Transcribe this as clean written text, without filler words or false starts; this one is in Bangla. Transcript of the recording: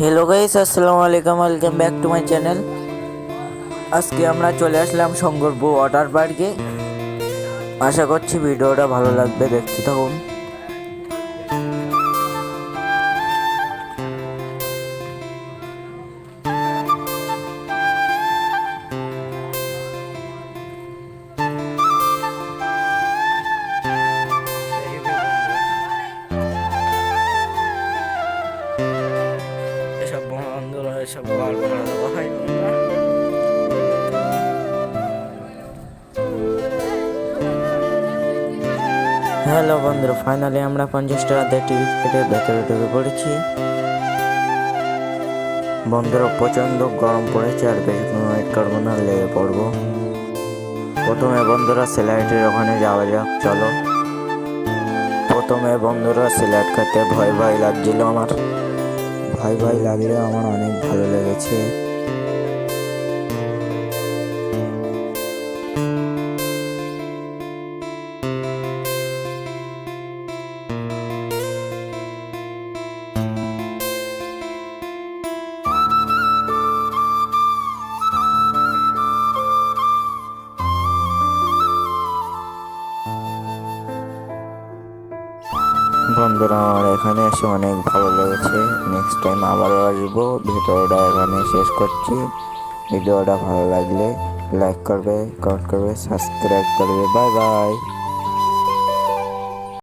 হ্যালো গাইস, আসসালামু আলাইকুম, welcome back to my channel. আজকে আমরা চলে আসলাম শঙ্করপুর ওয়াটার পার্কে। আশা করছি ভিডিওটা ভালো লাগবে, দেখতে থাকুন। এসব বন্ধুরা এসব বার করে দেওয়া হয় বন্ধুরা। হ্যালো বন্ধুরা, ফাইনালি আমরা 50 টাকাতে টিকিট কেটে ভেতরে ঢুকে পড়েছি। বন্ধুরা প্রচণ্ড গরম পড়েছে, আর বেশিক্ষণ ওয়েট করবো না, লেগে পড়বো। প্রথমে বন্ধুরা স্লাইডের ওখানে যাওয়া যাক, চলো। প্রথমে বন্ধুরা স্লাইড খেতে ভয় ভয় লাগছিল আমার, ভয় ভয় লাগলেও আমার অনেক ভালো লেগেছে। বন্ধুরা আমার এখানে এসে অনেক ভালো লেগেছে, নেক্সট টাইম আবারও আসবো। ভিডিওটা এখানে শেষ করছি। ভিডিওটা ভালো লাগলে লাইক করবে, কমেন্ট করবে, সাবস্ক্রাইব করবে। Bye bye.